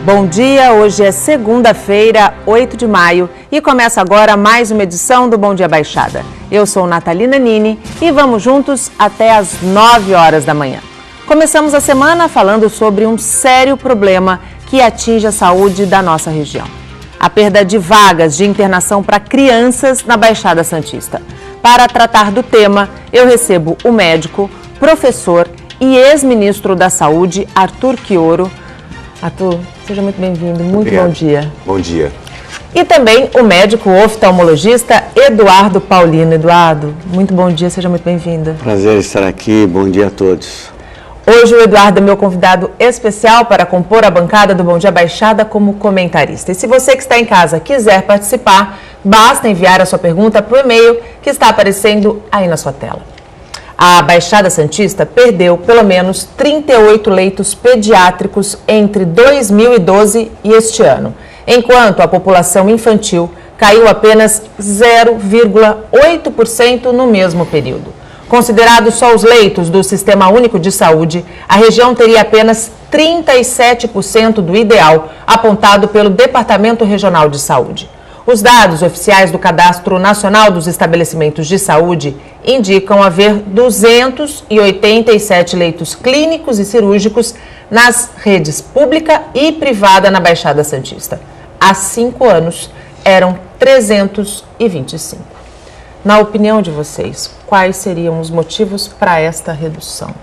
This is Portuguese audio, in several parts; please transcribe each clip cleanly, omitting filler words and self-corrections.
Bom dia, hoje é segunda-feira, 8 de maio e começa agora mais uma edição do Bom Dia Baixada. Eu sou Natalina Nini e vamos juntos até às 9 horas da manhã. Começamos a semana falando sobre um sério problema que atinge a saúde da nossa região. A perda de vagas de internação para crianças na Baixada Santista. Para tratar do tema, eu recebo o médico, professor e ex-ministro da Saúde, Arthur Quioro. Arthur, seja muito bem-vindo, muito Obrigado. Bom dia. Bom dia. E também o médico oftalmologista Eduardo Paulino. Eduardo, muito bom dia, seja muito bem-vindo. Prazer estar aqui, bom dia a todos. Hoje o Eduardo é meu convidado especial para compor a bancada do Bom Dia Baixada como comentarista. E se você que está em casa quiser participar, basta enviar a sua pergunta para o e-mail que está aparecendo aí na sua tela. A Baixada Santista perdeu pelo menos 38 leitos pediátricos entre 2012 e este ano, enquanto a população infantil caiu apenas 0,8% no mesmo período. Considerados só os leitos do Sistema Único de Saúde, a região teria apenas 37% do ideal apontado pelo Departamento Regional de Saúde. Os dados oficiais do Cadastro Nacional dos Estabelecimentos de Saúde indicam haver 287 leitos clínicos e cirúrgicos nas redes pública e privada na Baixada Santista. Há 5 anos, eram 325. Na opinião de vocês, quais seriam os motivos para esta redução?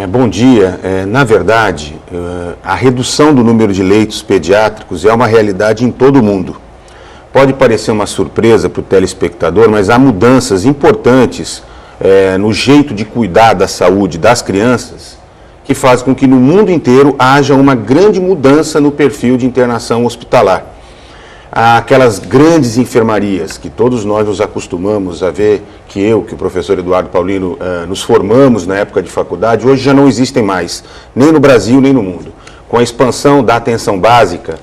Bom dia. Na verdade, a redução do número de leitos pediátricos é uma realidade em todo o mundo. Pode parecer uma surpresa para o telespectador, mas há mudanças importantes no jeito de cuidar da saúde das crianças que fazem com que no mundo inteiro haja uma grande mudança no perfil de internação hospitalar. Aquelas grandes enfermarias que todos nós nos acostumamos a ver, que o professor Eduardo Paulino nos formamos na época de faculdade, hoje já não existem mais, nem no Brasil nem no mundo. Com a expansão da atenção básica,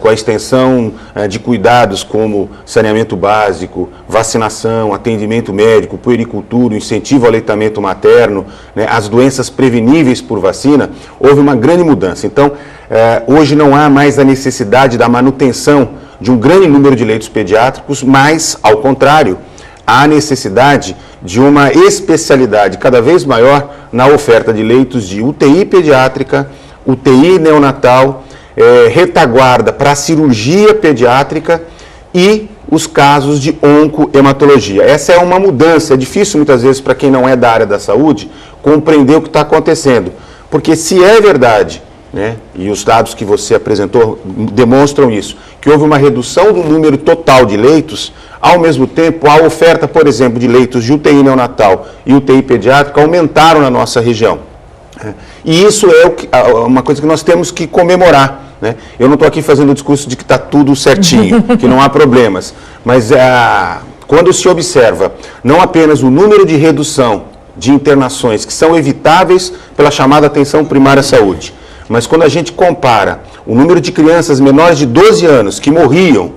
com a extensão de cuidados como saneamento básico, vacinação, atendimento médico, puericultura, incentivo ao aleitamento materno, as doenças preveníveis por vacina, houve uma grande mudança. Então, hoje não há mais a necessidade da manutenção de um grande número de leitos pediátricos, mas, ao contrário, há necessidade de uma especialidade cada vez maior na oferta de leitos de UTI pediátrica, UTI neonatal, retaguarda para cirurgia pediátrica e os casos de oncohematologia. Essa é uma mudança, é difícil muitas vezes para quem não é da área da saúde compreender o que está acontecendo, porque se é verdade, e os dados que você apresentou demonstram isso, que houve uma redução do número total de leitos, ao mesmo tempo a oferta, por exemplo, de leitos de UTI neonatal e UTI pediátrica aumentaram na nossa região. E isso é uma coisa que nós temos que comemorar. Eu não estou aqui fazendo o discurso de que está tudo certinho, que não há problemas, mas quando se observa não apenas o número de redução de internações que são evitáveis pela chamada atenção primária à saúde, mas quando a gente compara o número de crianças menores de 12 anos que morriam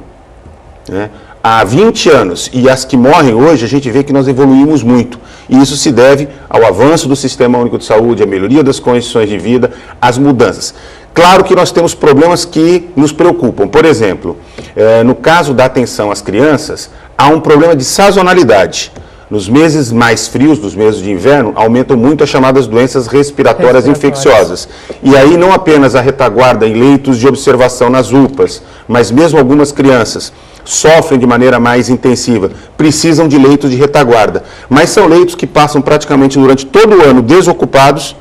há 20 anos e as que morrem hoje, a gente vê que nós evoluímos muito. E isso se deve ao avanço do Sistema Único de Saúde, à melhoria das condições de vida, às mudanças. Claro que nós temos problemas que nos preocupam. Por exemplo, no caso da atenção às crianças, há um problema de sazonalidade. Nos meses mais frios, nos meses de inverno, aumentam muito as chamadas doenças respiratórias infecciosas. E aí não apenas a retaguarda em leitos de observação nas UPAs, mas mesmo algumas crianças sofrem de maneira mais intensiva, precisam de leitos de retaguarda. Mas são leitos que passam praticamente durante todo o ano desocupados.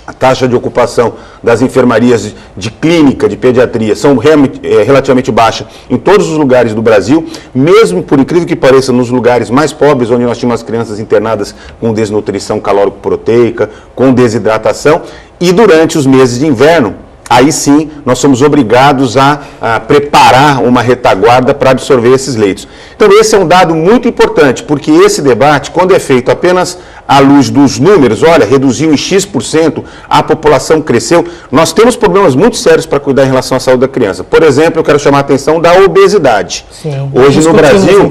A taxa de ocupação das enfermarias de clínica, de pediatria, são relativamente baixa em todos os lugares do Brasil, mesmo, por incrível que pareça, nos lugares mais pobres, onde nós tínhamos as crianças internadas com desnutrição calórico-proteica, com desidratação, e durante os meses de inverno, aí sim nós somos obrigados a preparar uma retaguarda para absorver esses leitos. Então esse é um dado muito importante, porque esse debate, quando é feito apenas à luz dos números, olha, reduziu em X%, a população cresceu, nós temos problemas muito sérios para cuidar em relação à saúde da criança. Por exemplo, eu quero chamar a atenção da obesidade. Sim, hoje no Brasil,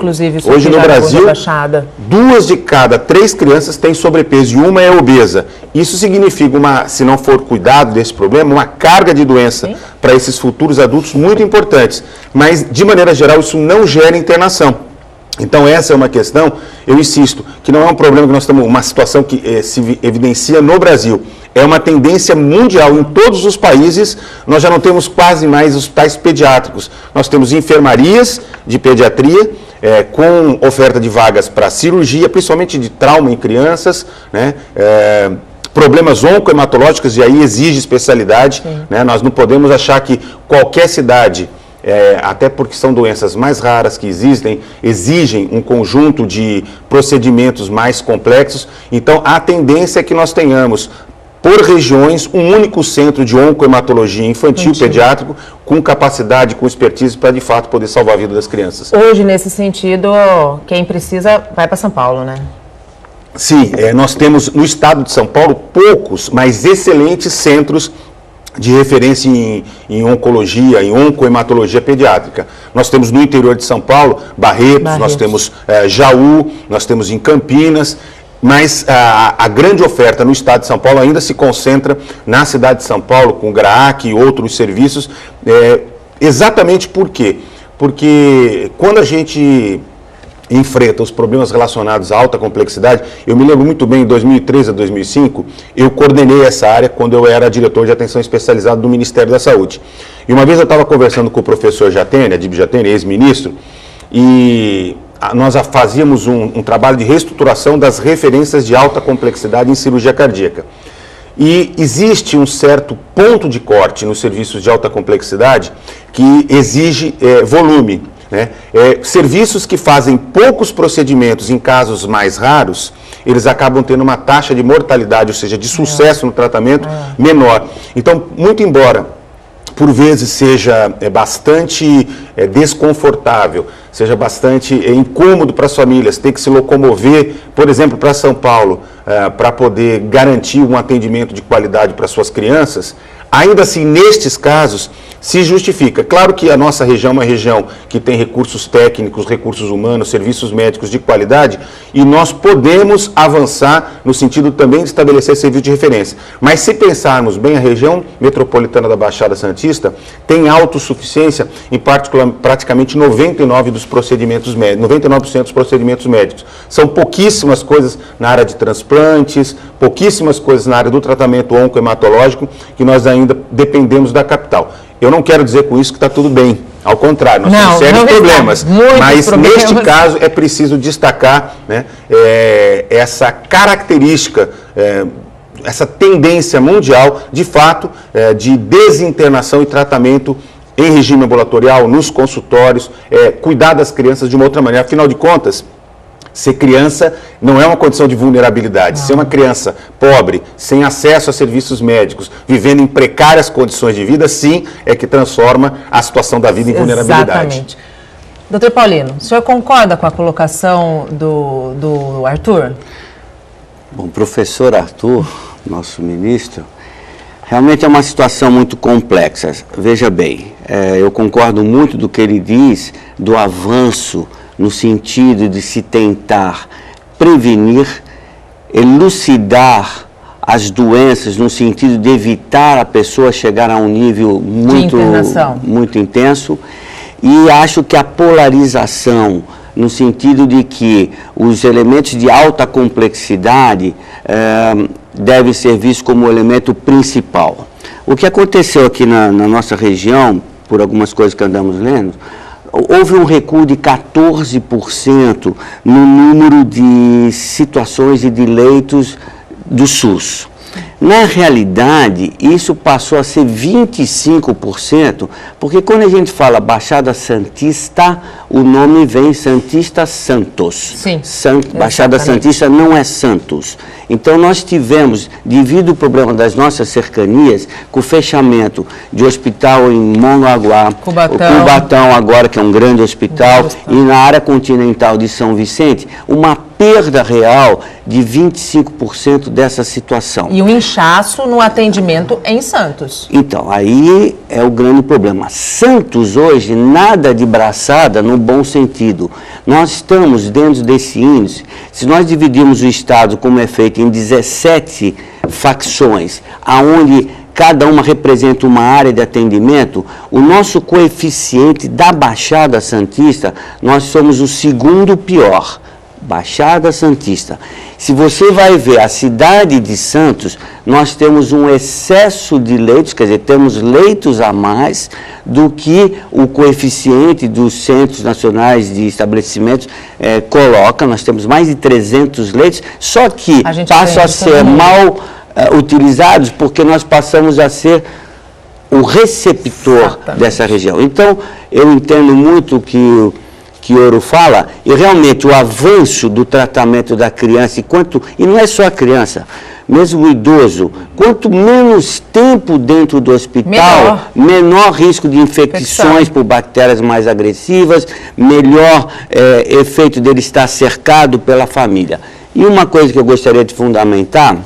2 de cada 3 crianças têm sobrepeso e uma é obesa. Isso significa, se não for cuidado desse problema, uma carga de doença para esses futuros adultos muito importantes. Mas, de maneira geral, isso não gera internação. Então, essa é uma questão, eu insisto, que não é um problema que nós estamos, uma situação que se evidencia no Brasil. É uma tendência mundial. Em todos os países, nós já não temos quase mais hospitais pediátricos. Nós temos enfermarias de pediatria, com oferta de vagas para cirurgia, principalmente de trauma em crianças, né? Problemas oncohematológicos, e aí exige especialidade, né? Nós não podemos achar que qualquer cidade, até porque são doenças mais raras que existem, exigem um conjunto de procedimentos mais complexos. Então, a tendência é que nós tenhamos, por regiões, um único centro de oncohematologia infantil pediátrico, com capacidade, com expertise, para de fato poder salvar a vida das crianças. Hoje, nesse sentido, quem precisa vai para São Paulo, né? Sim, nós temos no estado de São Paulo poucos, mas excelentes centros de referência em oncologia, em oncohematologia pediátrica. Nós temos no interior de São Paulo, Barretos. Nós temos Jaú, nós temos em Campinas, mas a grande oferta no estado de São Paulo ainda se concentra na cidade de São Paulo, com o GRAAC e outros serviços. Exatamente por quê? Porque quando a gente enfrenta os problemas relacionados à alta complexidade, eu me lembro muito bem, em 2003 a 2005, eu coordenei essa área quando eu era diretor de atenção especializada do Ministério da Saúde. E uma vez eu estava conversando com o professor Jatene, Adib Jatene, ex-ministro, e nós fazíamos um trabalho de reestruturação das referências de alta complexidade em cirurgia cardíaca. E existe um certo ponto de corte nos serviços de alta complexidade que exige volume. Né? Serviços que fazem poucos procedimentos em casos mais raros, eles acabam tendo uma taxa de mortalidade, ou seja, de sucesso no tratamento menor. Então, muito embora por vezes seja bastante desconfortável, seja bastante incômodo para as famílias ter que se locomover, por exemplo, para São Paulo, para poder garantir um atendimento de qualidade para suas crianças, ainda assim, nestes casos, se justifica. Claro que a nossa região é uma região que tem recursos técnicos, recursos humanos, serviços médicos de qualidade, e nós podemos avançar no sentido também de estabelecer serviço de referência. Mas se pensarmos bem, a região metropolitana da Baixada Santista tem autossuficiência em praticamente 99% dos procedimentos médicos. São pouquíssimas coisas na área de transplantes, pouquíssimas coisas na área do tratamento oncohematológico, que nós ainda dependemos da capital. Eu não quero dizer com isso que está tudo bem, ao contrário, nós temos sérios problemas, mas neste caso é preciso destacar, né, essa característica, essa tendência mundial, de fato, de desinternação e tratamento em regime ambulatorial, nos consultórios, cuidar das crianças de uma outra maneira. Afinal de contas, ser criança não é uma condição de vulnerabilidade. Ser uma criança pobre, sem acesso a serviços médicos, vivendo em precárias condições de vida, sim, é que transforma a situação da vida em vulnerabilidade. Exatamente. Doutor Paulino, o senhor concorda com a colocação do Arthur? Bom, professor Arthur, nosso ministro, realmente é uma situação muito complexa. Veja bem, eu concordo muito do que ele diz, do avanço no sentido de se tentar prevenir, elucidar as doenças, no sentido de evitar a pessoa chegar a um nível muito intenso. E acho que a polarização, no sentido de que os elementos de alta complexidade devem ser vistos como o elemento principal. O que aconteceu aqui na nossa região, por algumas coisas que andamos lendo, houve um recuo de 14% no número de situações e de leitos do SUS. Na realidade, isso passou a ser 25%, porque quando a gente fala Baixada Santista, o nome vem Santista Santos. Sim, Baixada Santista não é Santos. Então nós tivemos, devido ao problema das nossas cercanias, com o fechamento de hospital em Mongaguá, Cubatão agora, que é um grande hospital, e na área continental de São Vicente, uma perda real de 25% dessa situação. E um inchaço no atendimento em Santos. Então, aí é o grande problema. Santos hoje, nada de braçada no bom sentido. Nós estamos dentro desse índice, se nós dividirmos o estado como é feito em 17 facções, aonde cada uma representa uma área de atendimento, o nosso coeficiente da Baixada Santista, nós somos o segundo pior. Baixada Santista. Se você vai ver a cidade de Santos, nós temos um excesso de leitos, quer dizer, temos leitos a mais do que o coeficiente dos Centros Nacionais de Estabelecimentos coloca. Nós temos mais de 300 leitos, só que passam a ser mal utilizados porque nós passamos a ser o receptor dessa região. Então, eu entendo muito que Ouro fala, e realmente o avanço do tratamento da criança, e não é só a criança, mesmo o idoso, quanto menos tempo dentro do hospital, menor risco de infecções por bactérias mais agressivas, melhor efeito dele estar cercado pela família. E uma coisa que eu gostaria de fundamentar,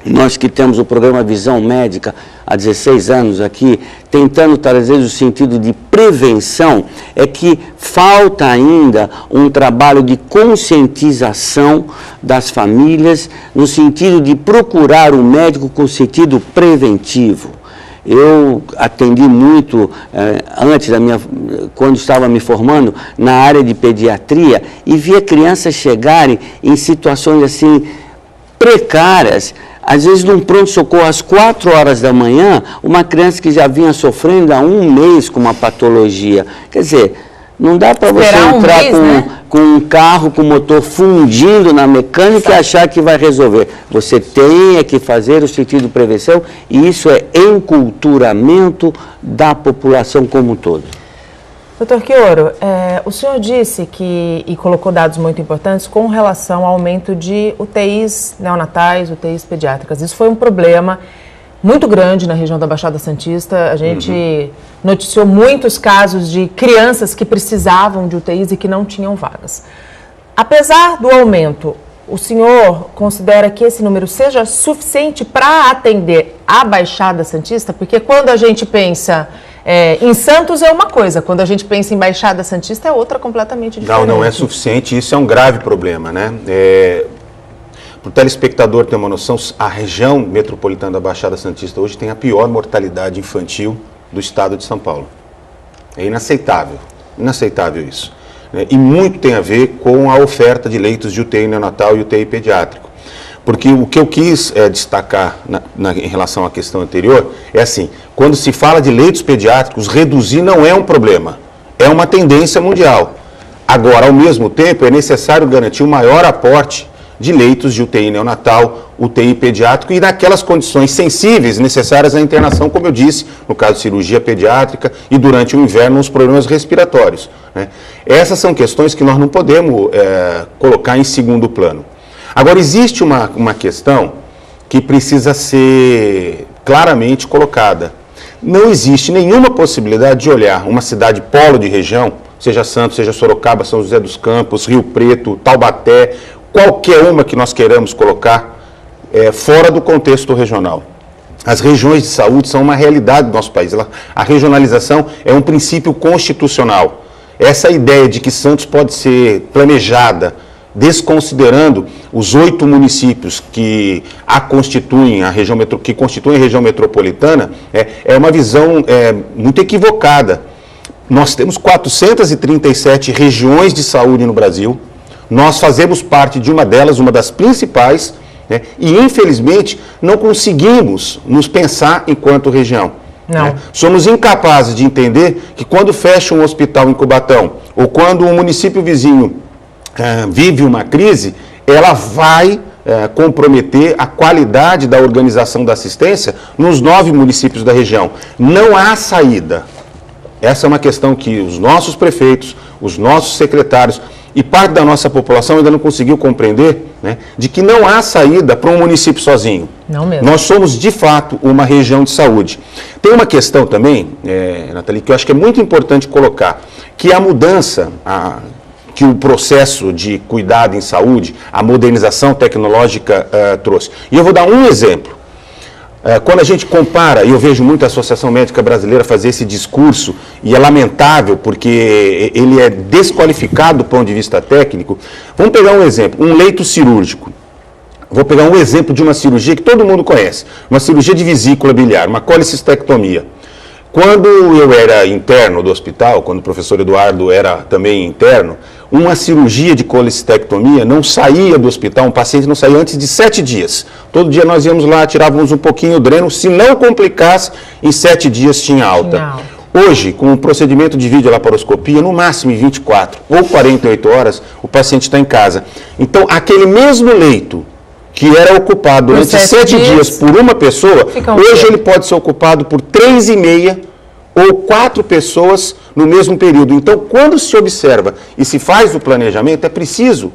nós que temos o programa Visão Médica há 16 anos aqui, tentando trazer o sentido de prevenção, é que falta ainda um trabalho de conscientização das famílias, no sentido de procurar o médico com sentido preventivo. Eu atendi muito, quando estava me formando, na área de pediatria, e via crianças chegarem em situações assim precárias. Às vezes, num pronto-socorro, às 4 horas da manhã, uma criança que já vinha sofrendo há 1 mês com uma patologia. Quer dizer, não dá para você entrar com um carro com motor fundindo na mecânica e achar que vai resolver. Você tem que fazer o sentido de prevenção, e isso é enculturamento da população como um todo. Doutor Chioro, o senhor disse e colocou dados muito importantes com relação ao aumento de UTIs neonatais, UTIs pediátricas. Isso foi um problema muito grande na região da Baixada Santista. A gente noticiou muitos casos de crianças que precisavam de UTIs e que não tinham vagas. Apesar do aumento, o senhor considera que esse número seja suficiente para atender a Baixada Santista? Porque quando a gente pensa em Santos é uma coisa, quando a gente pensa em Baixada Santista é outra completamente diferente. Não é suficiente, isso é um grave problema, né? Para o telespectador ter uma noção, a região metropolitana da Baixada Santista hoje tem a pior mortalidade infantil do estado de São Paulo. É inaceitável isso. E muito tem a ver com a oferta de leitos de UTI neonatal e UTI pediátrico. Porque o que eu quis destacar em relação à questão anterior é assim, quando se fala de leitos pediátricos, reduzir não é um problema, é uma tendência mundial. Agora, ao mesmo tempo, é necessário garantir o maior aporte de leitos de UTI neonatal, UTI pediátrico e naquelas condições sensíveis necessárias à internação, como eu disse, no caso de cirurgia pediátrica e durante o inverno os problemas respiratórios, né? Essas são questões que nós não podemos colocar em segundo plano. Agora, existe uma questão que precisa ser claramente colocada. Não existe nenhuma possibilidade de olhar uma cidade polo de região, seja Santos, seja Sorocaba, São José dos Campos, Rio Preto, Taubaté, qualquer uma que nós queiramos colocar, fora do contexto regional. As regiões de saúde são uma realidade do nosso país. A regionalização é um princípio constitucional. Essa ideia de que Santos pode ser planejada desconsiderando os 8 municípios que constituem a região metropolitana, é uma visão muito equivocada. Nós temos 437 regiões de saúde no Brasil, nós fazemos parte de uma delas, uma das principais, né, e infelizmente não conseguimos nos pensar enquanto região. Né? Somos incapazes de entender que quando fecha um hospital em Cubatão, ou quando um município vizinho vive uma crise, ela vai comprometer a qualidade da organização da assistência nos 9 municípios da região. Não há saída. Essa é uma questão que os nossos prefeitos, os nossos secretários e parte da nossa população ainda não conseguiu compreender, né, de que não há saída para um município sozinho. Não mesmo. Nós somos, de fato, uma região de saúde. Tem uma questão também, Nathalie, que eu acho que é muito importante colocar, que a mudança, que o processo de cuidado em saúde, a modernização tecnológica trouxe. E eu vou dar um exemplo. Quando a gente compara, e eu vejo muito a Associação Médica Brasileira fazer esse discurso, e é lamentável porque ele é desqualificado do ponto de vista técnico, vamos pegar um exemplo, um leito cirúrgico. Vou pegar um exemplo de uma cirurgia que todo mundo conhece, uma cirurgia de vesícula biliar, uma colicistectomia. Quando eu era interno do hospital, quando o professor Eduardo era também interno, uma cirurgia de colicistectomia não saía do hospital, um paciente não saía antes de 7 dias. Todo dia nós íamos lá, tirávamos um pouquinho o dreno, se não complicasse, em 7 dias tinha alta. Hoje, com o procedimento de videolaparoscopia, no máximo em 24 ou 48 horas, o paciente está em casa. Então, aquele mesmo leito que era ocupado durante 7 dias por uma pessoa, hoje ele pode ser ocupado por 3,5 ou 4 pessoas no mesmo período. Então, quando se observa e se faz o planejamento, é preciso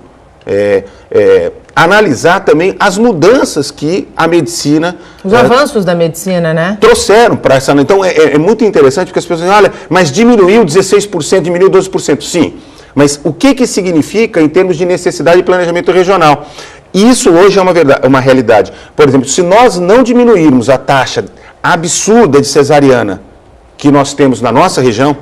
analisar também as mudanças que a medicina... Os avanços da medicina, né? Trouxeram para essa... Então, é muito interessante, porque as pessoas dizem, olha, mas diminuiu 16%, diminuiu 12%. Sim, mas o que significa em termos de necessidade de planejamento regional? Isso hoje é uma realidade. Por exemplo, se nós não diminuirmos a taxa absurda de cesariana que nós temos na nossa região,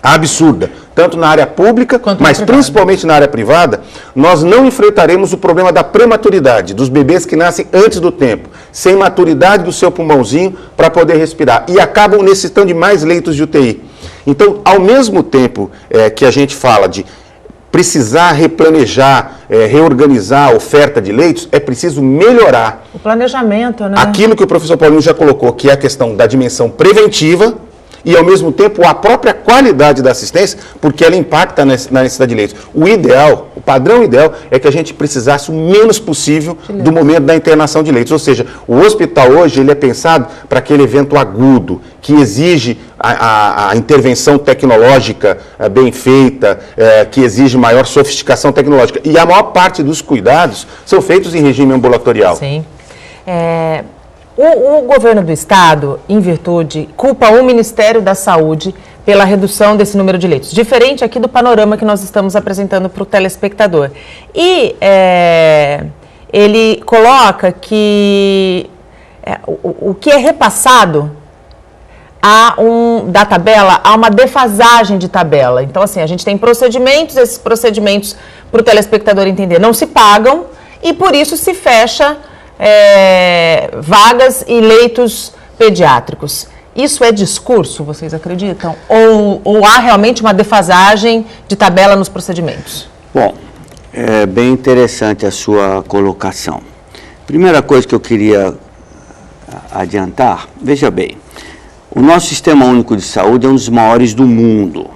absurda, tanto na área pública, mas principalmente na área privada, nós não enfrentaremos o problema da prematuridade, dos bebês que nascem antes do tempo, sem maturidade do seu pulmãozinho para poder respirar, e acabam necessitando de mais leitos de UTI. Então, ao mesmo tempo que a gente fala de precisar replanejar, reorganizar a oferta de leitos, é preciso melhorar o planejamento, né? Aquilo que o professor Paulinho já colocou, que é a questão da dimensão preventiva e, ao mesmo tempo, a própria qualidade da assistência, porque ela impacta na necessidade de leitos. O ideal, o padrão ideal, é que a gente precisasse o menos possível do momento da internação de leitos. Ou seja, o hospital hoje ele é pensado para aquele evento agudo, que exige a intervenção tecnológica bem feita, que exige maior sofisticação tecnológica. E a maior parte dos cuidados são feitos em regime ambulatorial. Sim. O governo do estado, em virtude, culpa o Ministério da Saúde pela redução desse número de leitos. Diferente aqui do panorama que nós estamos apresentando para o telespectador. E ele coloca que o que é repassado da tabela, há uma defasagem de tabela. Então, assim, a gente tem procedimentos, esses procedimentos, para o telespectador entender, não se pagam e por isso se fecha vagas e leitos pediátricos. Isso é discurso, vocês acreditam? Ou há realmente uma defasagem de tabela nos procedimentos? Bom, é bem interessante a sua colocação. Primeira coisa que eu queria adiantar, veja bem, o nosso Sistema Único de Saúde é um dos maiores do mundo.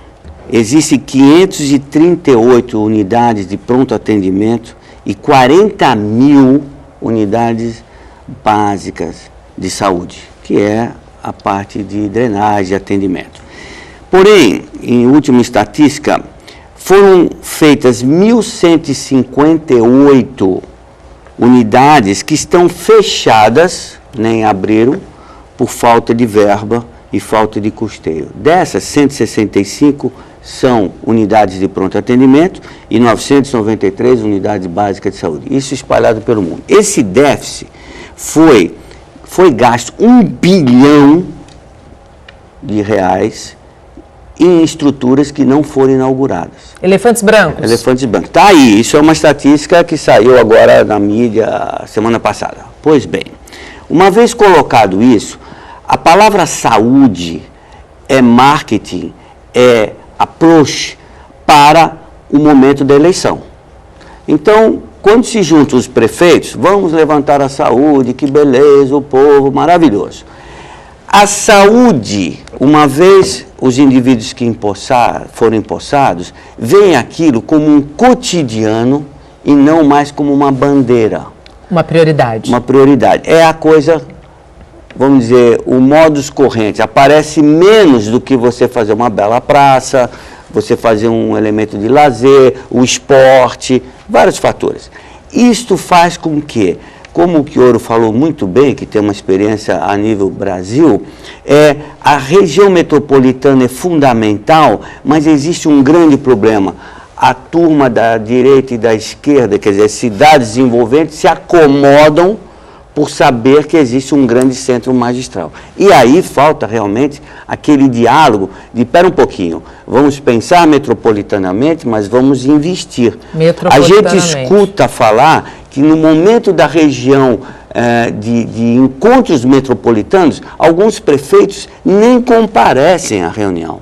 Existem 538 unidades de pronto atendimento e 40 mil unidades básicas de saúde, que é a parte de drenagem e atendimento. Porém, em última estatística, foram feitas 1.158 unidades que estão fechadas, nem abriram, por falta de verba e falta de custeio. Dessas, 165 são unidades de pronto atendimento e 993 unidades básicas de saúde. Isso espalhado pelo mundo. Esse déficit foi gasto R$1 bilhão em estruturas que não foram inauguradas. Elefantes brancos? Elefantes brancos. Está aí, isso é uma estatística que saiu agora na mídia semana passada. Pois bem, uma vez colocado isso, a palavra saúde é marketing, é approach para o momento da eleição. Então, quando se juntam os prefeitos, vamos levantar a saúde, que beleza, o povo, maravilhoso. A saúde, uma vez os indivíduos que foram empossados, veem aquilo como um cotidiano e não mais como uma bandeira. Uma prioridade. Uma prioridade. É a coisa, vamos dizer, o modus corrente. Aparece menos do que você fazer uma bela praça, você fazer um elemento de lazer, o esporte, vários fatores. Isto faz com que, como o Chioro falou muito bem, que tem uma experiência a nível Brasil, a região metropolitana é fundamental, mas existe um grande problema. A turma da direita e da esquerda, quer dizer, cidades desenvolventes, se acomodam por saber que existe um grande centro magistral. E aí falta realmente aquele diálogo de, espera um pouquinho, vamos pensar metropolitanamente, mas vamos investir. A gente escuta falar que no momento da região de encontros metropolitanos, alguns prefeitos nem comparecem à reunião.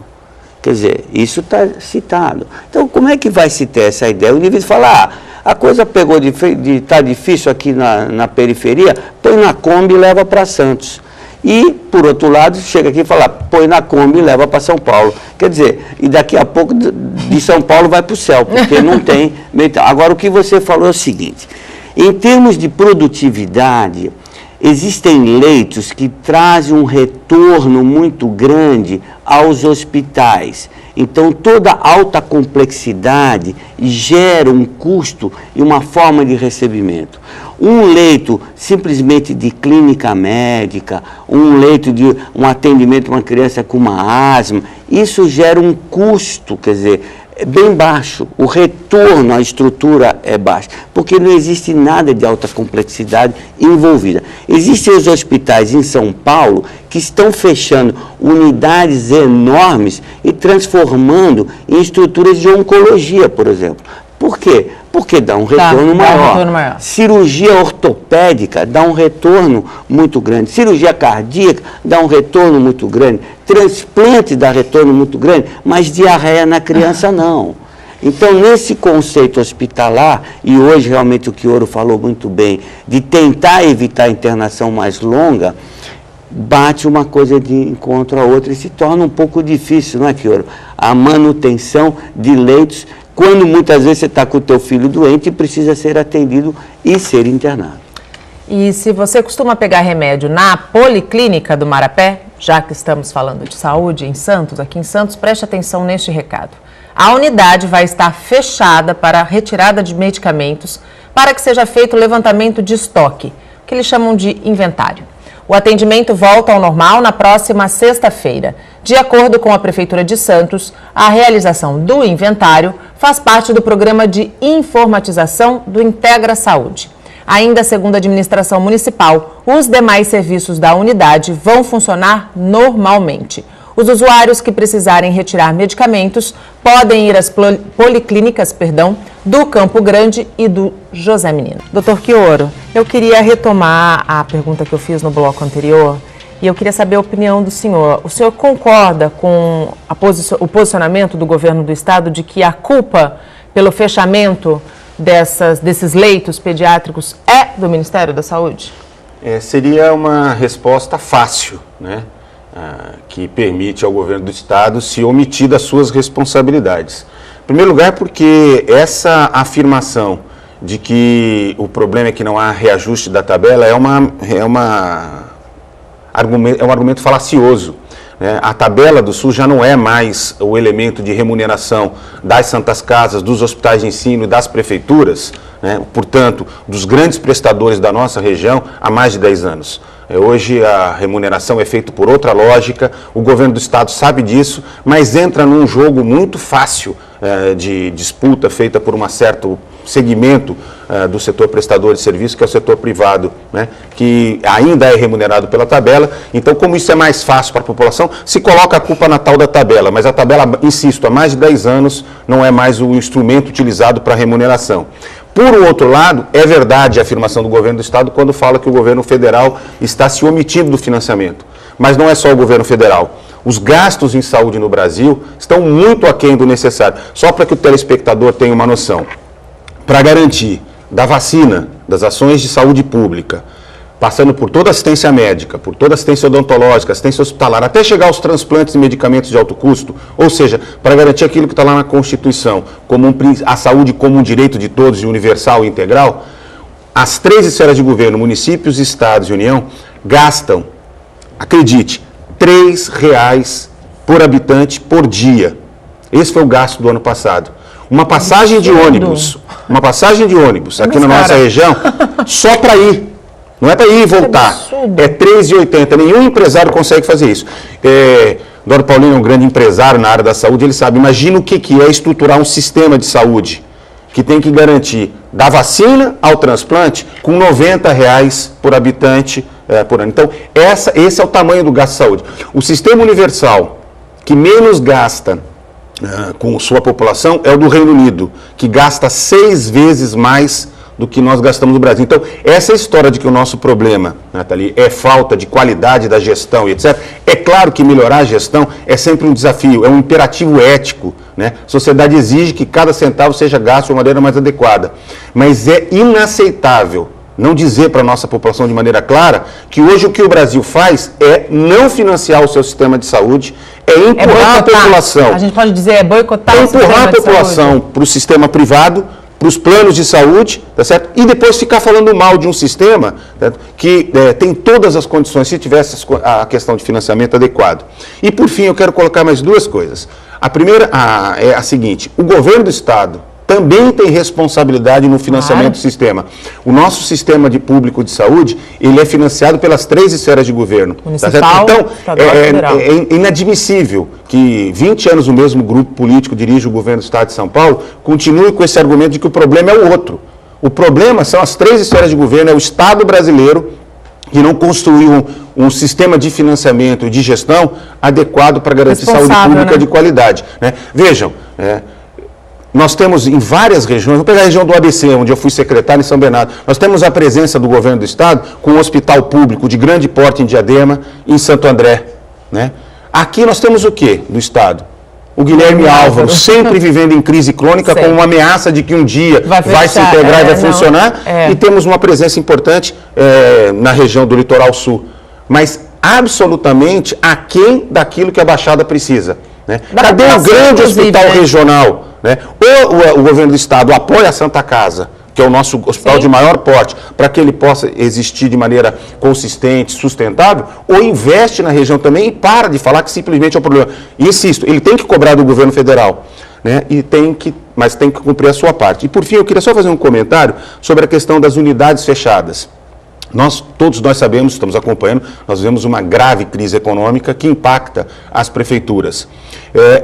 Quer dizer, isso está citado. Então, como é que vai se ter essa ideia? O indivíduo fala, a coisa pegou de tá difícil aqui na periferia, põe na Kombi e leva para Santos. E, por outro lado, chega aqui e fala, põe na Kombi e leva para São Paulo. Quer dizer, e daqui a pouco de São Paulo vai para o céu, porque não tem... Agora, o que você falou é o seguinte, em termos de produtividade, existem leitos que trazem um retorno muito grande aos hospitais. Então, toda alta complexidade gera um custo e uma forma de recebimento. Um leito simplesmente de clínica médica, um leito de um atendimento a uma criança com uma asma, isso gera um custo, quer dizer, é bem baixo, o retorno à estrutura é baixo, porque não existe nada de alta complexidade envolvida. Existem os hospitais em São Paulo que estão fechando unidades enormes e transformando em estruturas de oncologia, por exemplo. Por quê? Porque dá um retorno maior. Cirurgia ortopédica dá um retorno muito grande. Cirurgia cardíaca dá um retorno muito grande. Transplante dá retorno muito grande, mas diarreia na criança não. Então, nesse conceito hospitalar, e hoje realmente o Chioro falou muito bem, de tentar evitar a internação mais longa, bate uma coisa de encontro a outra e se torna um pouco difícil, não é, Chioro? A manutenção de leitos, quando muitas vezes você está com o teu filho doente e precisa ser atendido e ser internado. E se você costuma pegar remédio na Policlínica do Marapé, já que estamos falando de saúde em Santos, aqui em Santos, preste atenção neste recado. A unidade vai estar fechada para a retirada de medicamentos para que seja feito o levantamento de estoque, que eles chamam de inventário. O atendimento volta ao normal na próxima sexta-feira. De acordo com a Prefeitura de Santos, a realização do inventário faz parte do programa de informatização do Integra Saúde. Ainda segundo a administração municipal, os demais serviços da unidade vão funcionar normalmente. Os usuários que precisarem retirar medicamentos podem ir às policlínicas, do Campo Grande e do José Menino. Doutor Chioro, eu queria retomar a pergunta que eu fiz no bloco anterior e eu queria saber a opinião do senhor. O senhor concorda com o posicionamento do governo do estado de que a culpa pelo fechamento desses leitos pediátricos é do Ministério da Saúde? Seria uma resposta fácil, né? Que permite ao governo do estado se omitir das suas responsabilidades. Em primeiro lugar, porque essa afirmação de que o problema é que não há reajuste da tabela é um argumento falacioso. A tabela do SUS já não é mais o elemento de remuneração das santas casas, dos hospitais de ensino e das prefeituras, portanto, dos grandes prestadores da nossa região há mais de 10 anos. Hoje a remuneração é feita por outra lógica, o governo do estado sabe disso, mas entra num jogo muito fácil de disputa feita por um certo segmento do setor prestador de serviço, que é o setor privado, que ainda é remunerado pela tabela. Então, como isso é mais fácil para a população, se coloca a culpa na tal da tabela, mas a tabela, insisto, há mais de 10 anos não é mais o instrumento utilizado para remuneração. Por outro lado, é verdade a afirmação do governo do estado quando fala que o governo federal está se omitindo do financiamento. Mas não é só o governo federal. Os gastos em saúde no Brasil estão muito aquém do necessário. Só para que o telespectador tenha uma noção. Para garantir da vacina, das ações de saúde pública, passando por toda a assistência médica, por toda a assistência odontológica, assistência hospitalar, até chegar aos transplantes e medicamentos de alto custo, ou seja, para garantir aquilo que está lá na Constituição, como a saúde como um direito de todos e universal e integral, as 3 esferas de governo, municípios, estados e União, gastam, acredite, R$3 por habitante por dia. Esse foi o gasto do ano passado. Uma passagem de ônibus aqui na nossa região, só para ir. Não é para ir e voltar, é R$3,80. Nenhum empresário consegue fazer isso. Dr. Paulinho é um grande empresário na área da saúde, ele sabe. Imagina o que é estruturar um sistema de saúde que tem que garantir da vacina ao transplante com R$90 por habitante por ano. Então, esse é o tamanho do gasto de saúde. O sistema universal que menos gasta com sua população é o do Reino Unido, que gasta 6 vezes mais do que nós gastamos no Brasil. Então, essa história de que o nosso problema, Nathalie, é falta de qualidade da gestão e etc., é claro que melhorar a gestão é sempre um desafio, é um imperativo ético, né? A sociedade exige que cada centavo seja gasto de uma maneira mais adequada, mas é inaceitável não dizer para a nossa população de maneira clara que hoje o que o Brasil faz é não financiar o seu sistema de saúde, é empurrar a população. A gente pode dizer boicotar o empurrar a população para o sistema privado, para os planos de saúde, tá certo? E depois ficar falando mal de um sistema, certo? Que tem todas as condições, se tivesse a questão de financiamento adequado. E por fim, eu quero colocar mais duas coisas. A primeira é a seguinte: o governo do Estado também tem responsabilidade no financiamento do sistema. O nosso sistema público de saúde, ele é financiado pelas 3 esferas de governo. Municipal, tá? Então, federal. é inadmissível que 20 anos o mesmo grupo político dirige o governo do Estado de São Paulo, continue com esse argumento de que o problema é o outro. O problema são as 3 esferas de governo, é o Estado brasileiro que não construiu um sistema de financiamento e de gestão adequado para garantir saúde pública, né, de qualidade. Né? Vejam, nós temos em várias regiões, vou pegar a região do ABC, onde eu fui secretário em São Bernardo, nós temos a presença do governo do Estado com um hospital público de grande porte em Diadema e em Santo André. Né? Aqui nós temos o quê do Estado? O Guilherme Álvaro, sempre vivendo em crise crônica, com uma ameaça de que um dia vai se integrar e vai funcionar, e temos uma presença importante na região do Litoral Sul, mas absolutamente aquém daquilo que a Baixada precisa. Né? Cadê o grande hospital regional? Né? Ou o governo do Estado apoia a Santa Casa, que é o nosso hospital de maior porte, para que ele possa existir de maneira consistente, sustentável, ou investe na região também e para de falar que simplesmente é um problema. E insisto, ele tem que cobrar do governo federal, né? Mas tem que cumprir a sua parte. E por fim, eu queria só fazer um comentário sobre a questão das unidades fechadas. Todos nós sabemos, estamos acompanhando, nós vivemos uma grave crise econômica que impacta as prefeituras.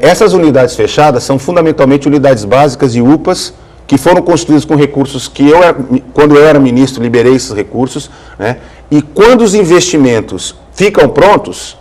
Essas unidades fechadas são fundamentalmente unidades básicas e UPAs que foram construídas com recursos que quando eu era ministro, liberei esses recursos, né? E quando os investimentos ficam prontos,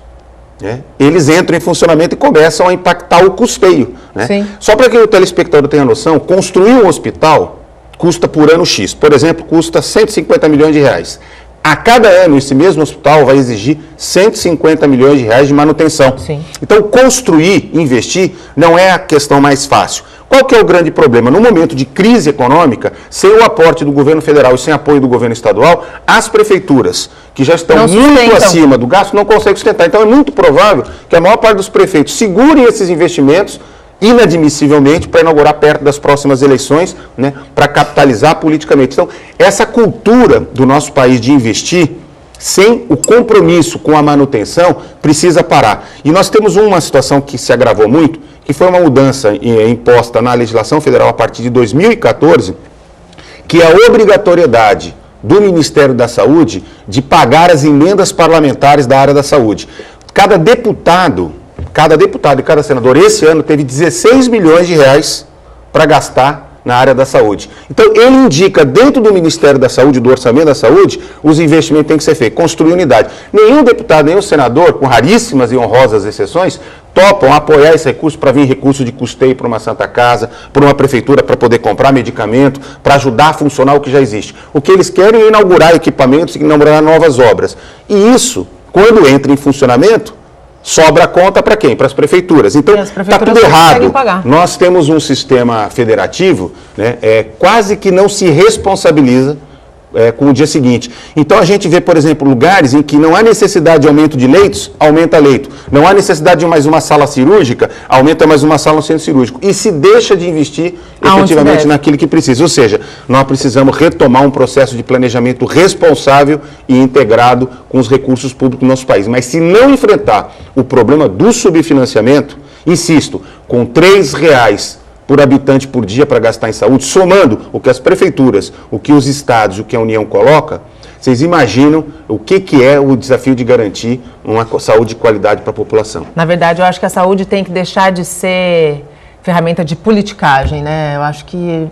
né, eles entram em funcionamento e começam a impactar o custeio. Né? Só para que o telespectador tenha noção, construir um hospital custa por ano X. Por exemplo, custa 150 milhões de reais. A cada ano, esse mesmo hospital vai exigir 150 milhões de reais de manutenção. Então, construir, investir, não é a questão mais fácil. Qual que é o grande problema? No momento de crise econômica, sem o aporte do governo federal e sem apoio do governo estadual, as prefeituras, que já estão muito acima do gasto, não conseguem sustentar. Então, é muito provável que a maior parte dos prefeitos segurem esses investimentos inadmissivelmente para inaugurar perto das próximas eleições, né, para capitalizar politicamente. Então, essa cultura do nosso país de investir, sem o compromisso com a manutenção, precisa parar. E nós temos uma situação que se agravou muito, que foi uma mudança imposta na legislação federal a partir de 2014, que é a obrigatoriedade do Ministério da Saúde de pagar as emendas parlamentares da área da saúde. Cada deputado e cada senador, esse ano, teve 16 milhões de reais para gastar na área da saúde. Então, ele indica dentro do Ministério da Saúde, do Orçamento da Saúde, os investimentos que têm que ser feitos, construir unidade. Nenhum deputado, nenhum senador, com raríssimas e honrosas exceções, topam apoiar esse recurso para vir recurso de custeio para uma Santa Casa, para uma prefeitura para poder comprar medicamento, para ajudar a funcionar o que já existe. O que eles querem é inaugurar equipamentos e inaugurar novas obras. E isso, quando entra em funcionamento, sobra a conta para quem? Para as prefeituras. Então, está tudo errado. Nós temos um sistema federativo, né, quase que não se responsabiliza com o dia seguinte. Então, a gente vê, por exemplo, lugares em que não há necessidade de aumento de leitos, aumenta leito. Não há necessidade de mais uma sala cirúrgica, aumenta mais uma sala no centro cirúrgico. E se deixa de investir efetivamente naquilo que precisa. Ou seja, nós precisamos retomar um processo de planejamento responsável e integrado com os recursos públicos do nosso país. Mas se não enfrentar o problema do subfinanciamento, insisto, com R$3 por habitante por dia para gastar em saúde, somando o que as prefeituras, o que os estados, o que a União coloca, vocês imaginam o que é o desafio de garantir uma saúde de qualidade para a população? Na verdade, eu acho que a saúde tem que deixar de ser ferramenta de politicagem, né? Eu acho que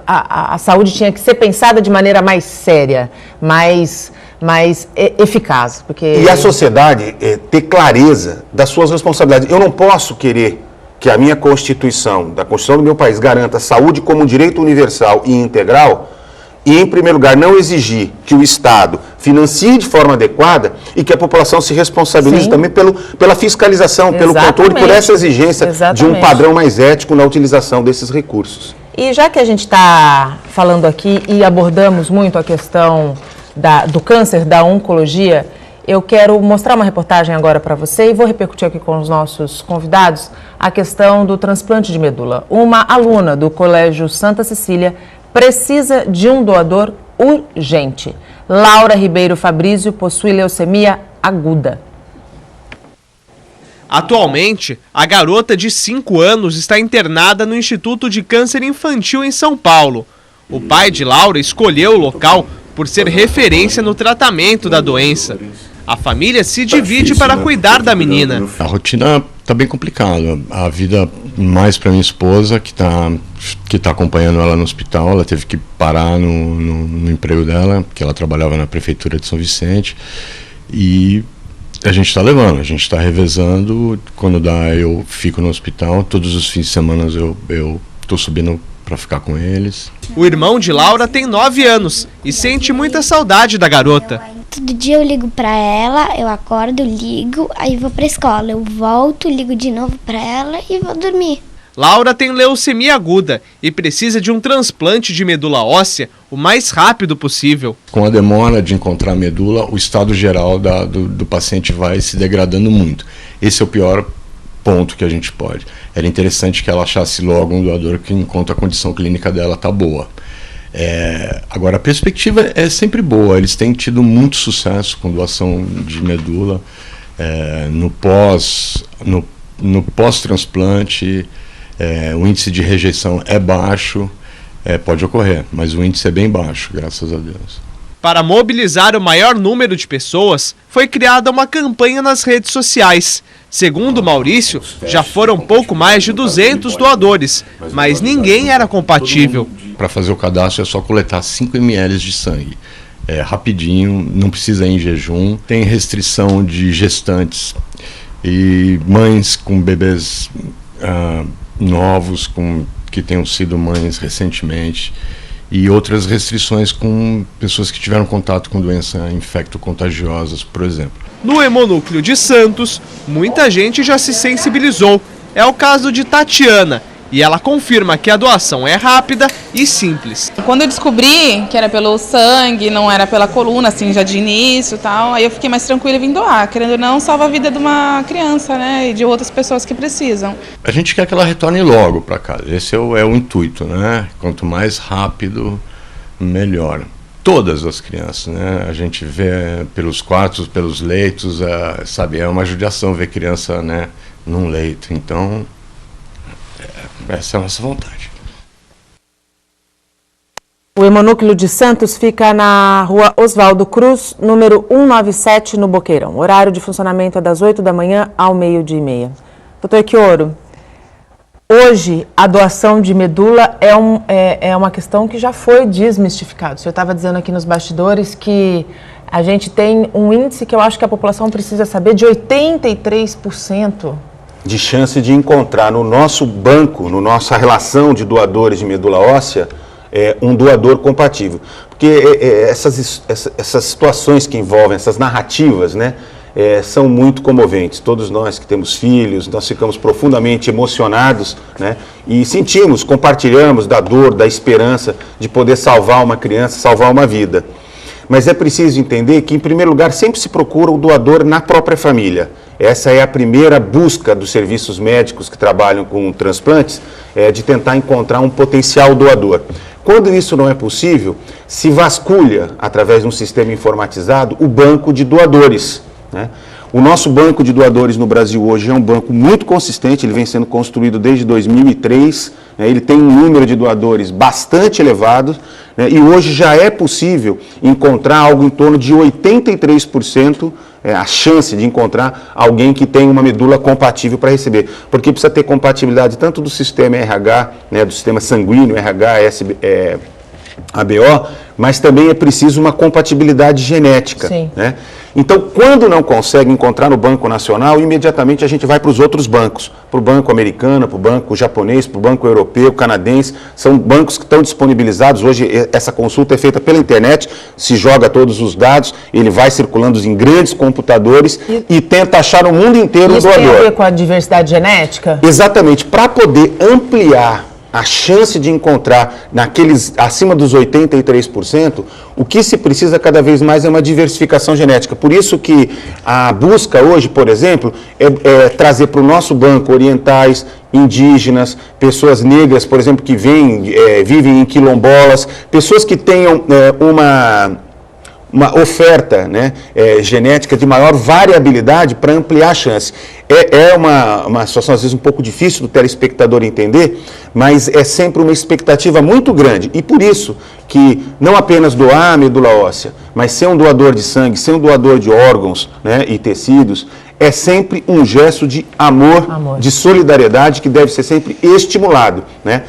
a saúde tinha que ser pensada de maneira mais séria, mais eficaz. Porque... E a sociedade ter clareza das suas responsabilidades. Eu não posso querer que a minha Constituição, da Constituição do meu país, garanta a saúde como um direito universal e integral, e, em primeiro lugar, não exigir que o Estado financie de forma adequada e que a população se responsabilize também pela fiscalização, pelo controle, por essa exigência de um padrão mais ético na utilização desses recursos. E já que a gente está falando aqui e abordamos muito a questão do câncer, da oncologia, eu quero mostrar uma reportagem agora para você e vou repercutir aqui com os nossos convidados a questão do transplante de medula. Uma aluna do Colégio Santa Cecília precisa de um doador urgente. Laura Ribeiro Fabrício possui leucemia aguda. Atualmente, a garota de 5 anos está internada no Instituto de Câncer Infantil em São Paulo. O pai de Laura escolheu o local por ser referência no tratamento da doença. A família se divide para cuidar da menina. A rotina está bem complicada. A vida mais para minha esposa, que tá acompanhando ela no hospital, ela teve que parar no emprego dela, porque ela trabalhava na prefeitura de São Vicente. E a gente está levando, a gente está revezando. Quando dá, eu fico no hospital. Todos os fins de semana eu estou subindo para ficar com eles. O irmão de Laura tem 9 anos e sente muita saudade da garota. Todo dia eu ligo para ela, eu acordo, ligo, aí vou para a escola. Eu volto, ligo de novo para ela e vou dormir. Laura tem leucemia aguda e precisa de um transplante de medula óssea o mais rápido possível. Com a demora de encontrar a medula, o estado geral do paciente vai se degradando muito. Esse é o pior ponto que a gente pode. Era interessante que ela achasse logo um doador que, enquanto a condição clínica dela está boa. Agora, a perspectiva é sempre boa. Eles têm tido muito sucesso com doação de medula. No pós-transplante, o índice de rejeição é baixo. Pode ocorrer, mas o índice é bem baixo, graças a Deus. Para mobilizar o maior número de pessoas, foi criada uma campanha nas redes sociais. Segundo Maurício, já foram pouco mais de 200 doadores, mas ninguém era compatível. Para fazer o cadastro é só coletar 5 ml de sangue. Rapidinho, não precisa ir em jejum. Tem restrição de gestantes e mães com bebês novos, que tenham sido mães recentemente. E outras restrições com pessoas que tiveram contato com doenças infecto-contagiosas, por exemplo. No Hemonúcleo de Santos, muita gente já se sensibilizou. É o caso de Tatiana, e ela confirma que a doação é rápida e simples. Quando eu descobri que era pelo sangue, não era pela coluna, assim, já de início e tal, aí eu fiquei mais tranquila e vim doar. Querendo ou não, salva a vida de uma criança, né, e de outras pessoas que precisam. A gente quer que ela retorne logo para casa, esse é o intuito, né? Quanto mais rápido, melhor. Todas as crianças, né? A gente vê pelos quartos, pelos leitos, sabe, é uma judiação ver criança, né, num leito. Então, essa é a nossa vontade. O Hemonúcleo de Santos fica na rua Oswaldo Cruz, número 197, no Boqueirão. O horário de funcionamento é das 8 da manhã ao 12h30. Doutor Equioro, hoje a doação de medula é uma questão que já foi desmistificada. O senhor estava dizendo aqui nos bastidores que a gente tem um índice que eu acho que a população precisa saber de 83%. De chance de encontrar no nosso banco, na nossa relação de doadores de medula óssea, um doador compatível. Porque essas situações que envolvem, essas narrativas, né, são muito comoventes. Todos nós que temos filhos, nós ficamos profundamente emocionados, né, e sentimos, compartilhamos da dor, da esperança de poder salvar uma criança, salvar uma vida. Mas é preciso entender que, em primeiro lugar, sempre se procura o doador na própria família. Essa é a primeira busca dos serviços médicos que trabalham com transplantes, de tentar encontrar um potencial doador. Quando isso não é possível, se vasculha, através de um sistema informatizado, o banco de doadores, né? O nosso banco de doadores no Brasil hoje é um banco muito consistente, ele vem sendo construído desde 2003, né? Ele tem um número de doadores bastante elevado, né? E hoje já é possível encontrar algo em torno de 83%, a chance de encontrar alguém que tem uma medula compatível para receber, porque precisa ter compatibilidade tanto do sistema RH, né, do sistema sanguíneo, RH, ABO, mas também é preciso uma compatibilidade genética. Né? Então, quando não consegue encontrar no Banco Nacional, imediatamente a gente vai para os outros bancos, para o Banco Americano, para o Banco Japonês, para o Banco Europeu, Canadense, são bancos que estão disponibilizados. Hoje essa consulta é feita pela internet, se joga todos os dados, ele vai circulando em grandes computadores e tenta achar no mundo inteiro um doador. Isso tem a ver com a diversidade genética? Exatamente, para poder ampliar a chance de encontrar naqueles acima dos 83%, o que se precisa cada vez mais é uma diversificação genética. Por isso que a busca hoje, por exemplo, é trazer para o nosso banco orientais, indígenas, pessoas negras, por exemplo, que vivem em quilombolas, pessoas que tenham uma oferta, né, genética de maior variabilidade para ampliar a chance. É uma situação, às vezes, um pouco difícil do telespectador entender, mas é sempre uma expectativa muito grande. E por isso que não apenas doar a medula óssea, mas ser um doador de sangue, ser um doador de órgãos, né, e tecidos, é sempre um gesto de amor, de solidariedade, que deve ser sempre estimulado. Né?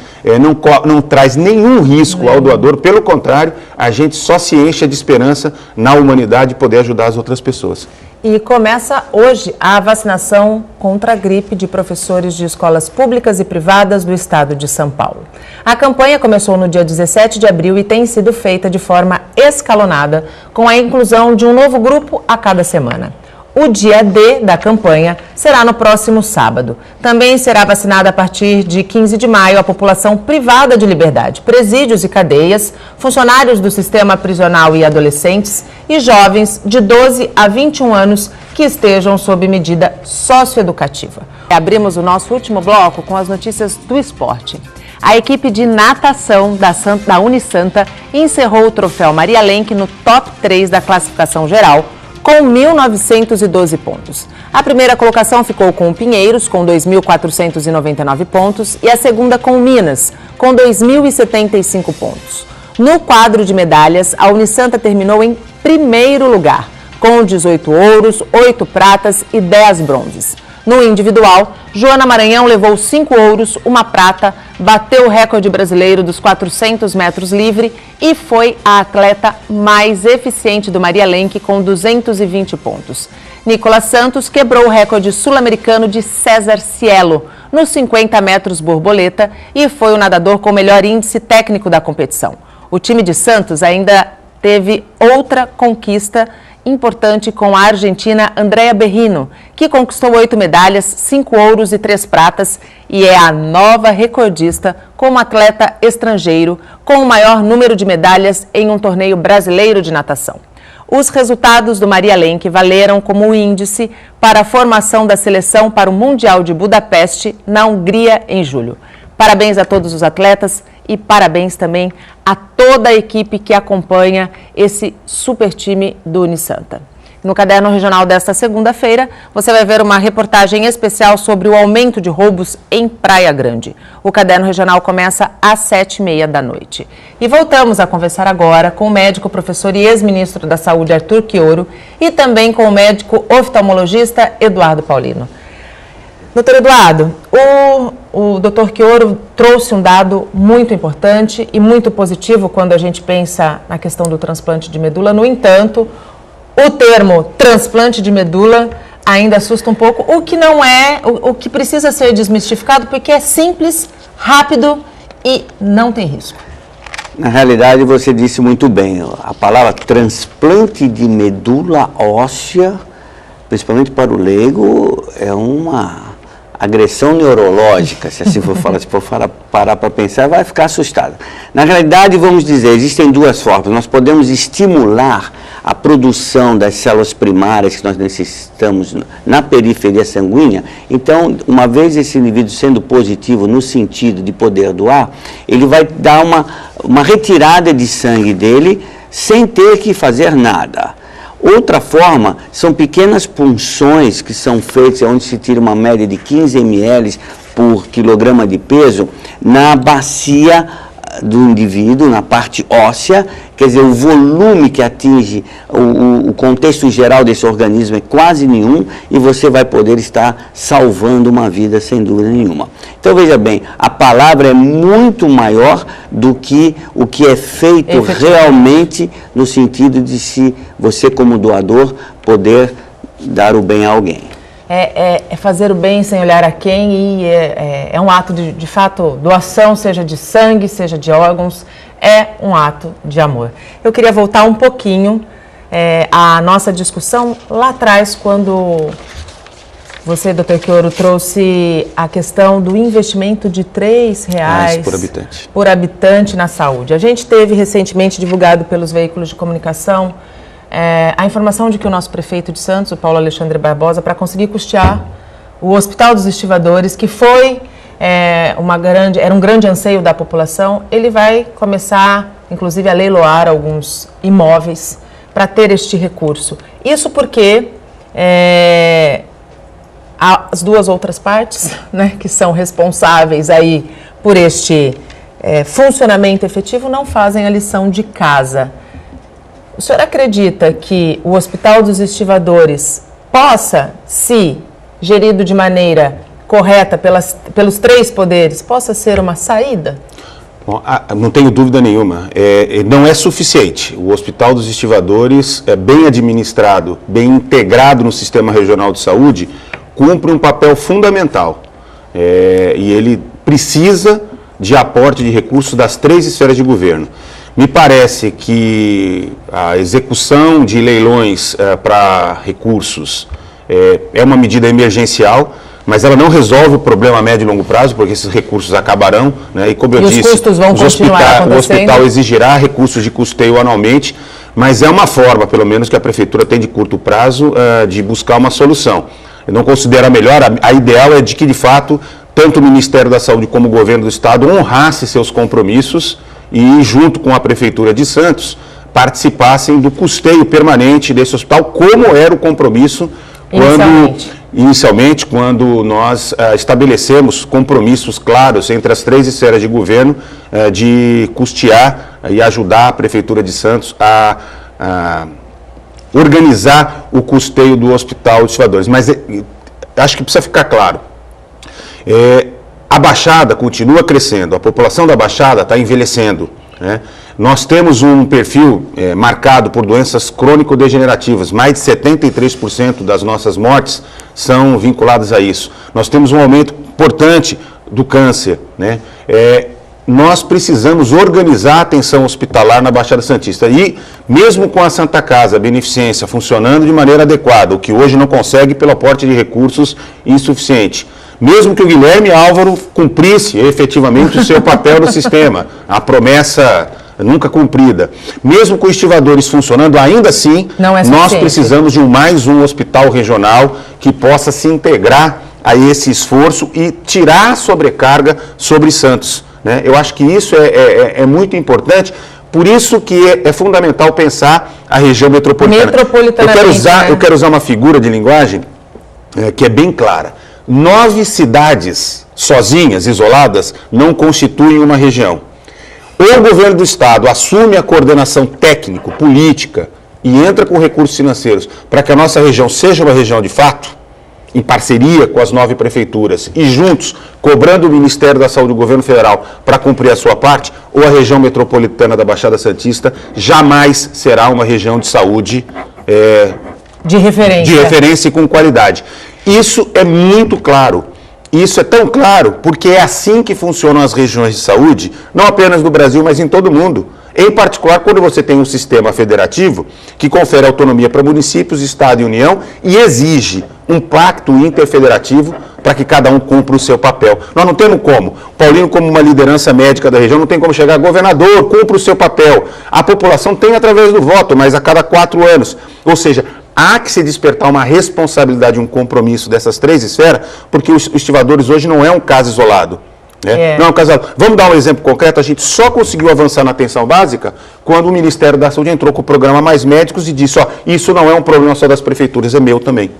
Não traz nenhum risco ao doador, pelo contrário, a gente só se enche de esperança na humanidade de poder ajudar as outras pessoas. E começa hoje a vacinação contra a gripe de professores de escolas públicas e privadas do estado de São Paulo. A campanha começou no dia 17 de abril e tem sido feita de forma escalonada, com a inclusão de um novo grupo a cada semana. O dia D da campanha será no próximo sábado. Também será vacinada a partir de 15 de maio a população privada de liberdade, presídios e cadeias, funcionários do sistema prisional e adolescentes e jovens de 12 a 21 anos que estejam sob medida socioeducativa. Abrimos o nosso último bloco com as notícias do esporte. A equipe de natação da Unisanta encerrou o troféu Maria Lenk no top 3 da classificação geral, com 1.912 pontos. A primeira colocação ficou com o Pinheiros, com 2.499 pontos, e a segunda com o Minas, com 2.075 pontos. No quadro de medalhas, a Unisanta terminou em primeiro lugar, com 18 ouros, 8 pratas e 10 bronzes. No individual, Joana Maranhão levou 5 ouros, 1 prata, bateu o recorde brasileiro dos 400 metros livre e foi a atleta mais eficiente do Maria Lenk com 220 pontos. Nicolas Santos quebrou o recorde sul-americano de César Cielo nos 50 metros borboleta e foi o nadador com o melhor índice técnico da competição. O time de Santos ainda teve outra conquista importante com a argentina Andrea Berrino, que conquistou 8 medalhas, 5 ouros e 3 pratas e é a nova recordista como atleta estrangeiro com o maior número de medalhas em um torneio brasileiro de natação. Os resultados do Maria Lenk valeram como índice para a formação da seleção para o Mundial de Budapeste, na Hungria, em julho. Parabéns a todos os atletas e parabéns também a toda a equipe que acompanha esse super time do Unisanta. No Caderno Regional desta segunda-feira, você vai ver uma reportagem especial sobre o aumento de roubos em Praia Grande. O Caderno Regional começa às 7h30 da noite. E voltamos a conversar agora com o médico, professor e ex-ministro da Saúde, Arthur Chioro, e também com o médico oftalmologista Eduardo Paulino. Doutor Eduardo, o doutor Chioro trouxe um dado muito importante e muito positivo quando a gente pensa na questão do transplante de medula. No entanto, o termo transplante de medula ainda assusta um pouco, o que não é, o que precisa ser desmistificado, porque é simples, rápido e não tem risco. Na realidade, você disse muito bem, a palavra transplante de medula óssea, principalmente para o leigo, é uma agressão neurológica, se assim for falar, se for parar para pensar, vai ficar assustado. Na realidade, vamos dizer, existem duas formas. Nós podemos estimular a produção das células primárias que nós necessitamos na periferia sanguínea. Então, uma vez esse indivíduo sendo positivo no sentido de poder doar, ele vai dar uma retirada de sangue dele sem ter que fazer nada. Outra forma são pequenas punções que são feitas, onde se tira uma média de 15 ml por quilograma de peso, na bacia do indivíduo, na parte óssea, quer dizer, o volume que atinge o contexto geral desse organismo é quase nenhum e você vai poder estar salvando uma vida sem dúvida nenhuma. Então veja bem, a palavra é muito maior do que o que é feito realmente no sentido de se você como doador poder dar o bem a alguém. É fazer o bem sem olhar a quem e é um ato de fato, doação, seja de sangue, seja de órgãos, é um ato de amor. Eu queria voltar um pouquinho à nossa discussão lá atrás, quando você, Dr. Chioro, trouxe a questão do investimento de R$3 por habitante na saúde. A gente teve recentemente divulgado pelos veículos de comunicação a informação de que o nosso prefeito de Santos, o Paulo Alexandre Barbosa, para conseguir custear o Hospital dos Estivadores, que foi era um grande anseio da população, ele vai começar, inclusive, a leiloar alguns imóveis para ter este recurso. Isso porque as duas outras partes, né, que são responsáveis aí por este funcionamento efetivo, não fazem a lição de casa. O senhor acredita que o Hospital dos Estivadores possa, se gerido de maneira correta pelos três poderes, possa ser uma saída? Bom, não tenho dúvida nenhuma. Não é suficiente. O Hospital dos Estivadores, bem administrado, bem integrado no Sistema Regional de Saúde, cumpre um papel fundamental. E ele precisa de aporte de recursos das três esferas de governo. Me parece que a execução de leilões para recursos é uma medida emergencial, mas ela não resolve o problema a médio e longo prazo, porque esses recursos acabarão, né? E como eu disse, os custos vão continuar acontecendo. O hospital exigirá recursos de custeio anualmente, mas é uma forma, pelo menos, que a Prefeitura tem de curto prazo de buscar uma solução. Eu não considero a melhor, a ideal é de que, de fato, tanto o Ministério da Saúde como o Governo do Estado honrasse seus compromissos e, junto com a Prefeitura de Santos, participassem do custeio permanente desse hospital, como era o compromisso inicialmente, quando nós estabelecemos compromissos claros entre as três esferas de governo de custear e ajudar a Prefeitura de Santos a organizar o custeio do Hospital dos Estivadores. Mas acho que precisa ficar claro. A Baixada continua crescendo, a população da Baixada está envelhecendo, né? Nós temos um perfil marcado por doenças crônico-degenerativas, mais de 73% das nossas mortes são vinculadas a isso. Nós temos um aumento importante do câncer, né? Nós precisamos organizar a atenção hospitalar na Baixada Santista e, mesmo com a Santa Casa, a Beneficência, funcionando de maneira adequada, o que hoje não consegue pelo aporte de recursos insuficiente, mesmo que o Guilherme Álvaro cumprisse efetivamente o seu papel no sistema, a promessa nunca cumprida, mesmo com estivadores funcionando, ainda assim, nós precisamos de mais um hospital regional que possa se integrar a esse esforço e tirar a sobrecarga sobre Santos, né? Eu acho que isso é muito importante, por isso que é fundamental pensar a região metropolitana. Eu quero usar uma figura de linguagem que é bem clara. 9 cidades sozinhas, isoladas, não constituem uma região. Ou o governo do estado assume a coordenação técnico, política e entra com recursos financeiros para que a nossa região seja uma região de fato, em parceria com as 9 prefeituras e juntos, cobrando o Ministério da Saúde e o governo federal para cumprir a sua parte, ou a região metropolitana da Baixada Santista jamais será uma região de saúde de referência e com qualidade. Isso é muito claro. Isso é tão claro porque é assim que funcionam as regiões de saúde, não apenas no Brasil, mas em todo o mundo. Em particular, quando você tem um sistema federativo que confere autonomia para municípios, Estado e União e exige um pacto interfederativo para que cada um cumpra o seu papel. Nós não temos como. Paulinho, como uma liderança médica da região, não tem como chegar, governador, cumpra o seu papel. A população tem através do voto, mas a cada 4 anos. Ou seja, há que se despertar uma responsabilidade, um compromisso dessas três esferas, porque os estivadores hoje não é um caso isolado. Né? Não é um caso isolado. Vamos dar um exemplo concreto, a gente só conseguiu avançar na atenção básica quando o Ministério da Saúde entrou com o programa Mais Médicos e disse, isso não é um problema só das prefeituras, é meu também.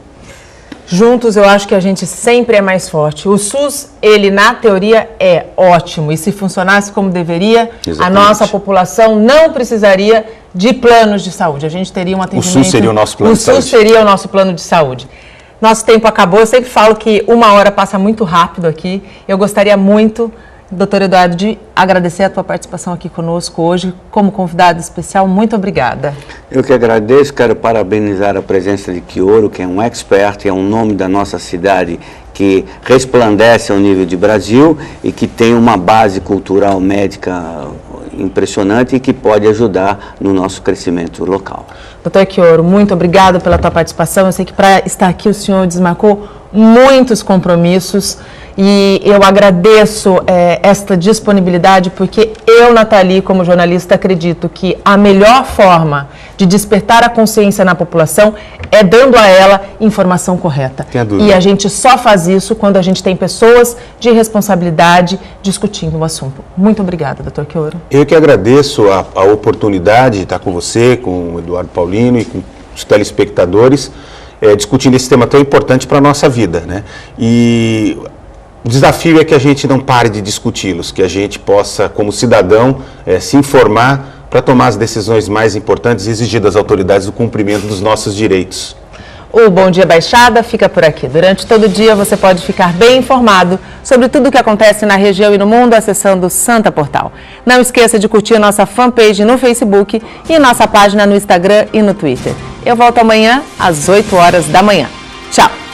Juntos eu acho que a gente sempre é mais forte. O SUS, ele na teoria é ótimo e se funcionasse como deveria, a nossa população não precisaria de planos de saúde. A gente teria um atendimento... O SUS seria o nosso plano de saúde. O SUS seria o nosso plano de saúde. Nosso tempo acabou, eu sempre falo que 1 hora passa muito rápido aqui. Eu gostaria muito, doutor Eduardo, de agradecer a tua participação aqui conosco hoje, como convidado especial. Muito obrigada. Eu que agradeço, quero parabenizar a presença de Quioro, que é um expert, é um nome da nossa cidade que resplandece ao nível de Brasil e que tem uma base cultural médica impressionante e que pode ajudar no nosso crescimento local. Doutor Quioro, muito obrigado pela tua participação. Eu sei que para estar aqui o senhor desmarcou muitos compromissos e eu agradeço esta disponibilidade porque eu, Nathalie, como jornalista, acredito que a melhor forma de despertar a consciência na população é dando a ela informação correta. E a gente só faz isso quando a gente tem pessoas de responsabilidade discutindo o assunto. Muito obrigada, doutor Quioro. Eu que agradeço a oportunidade de estar com você, com o Eduardo Paulino e com os telespectadores, discutindo esse tema tão importante para a nossa vida, né? E o desafio é que a gente não pare de discuti-los, que a gente possa, como cidadão, se informar para tomar as decisões mais importantes e exigir das autoridades o cumprimento dos nossos direitos. O Bom Dia Baixada fica por aqui. Durante todo o dia você pode ficar bem informado sobre tudo o que acontece na região e no mundo acessando o Santa Portal. Não esqueça de curtir nossa fanpage no Facebook e nossa página no Instagram e no Twitter. Eu volto amanhã às 8 horas da manhã. Tchau!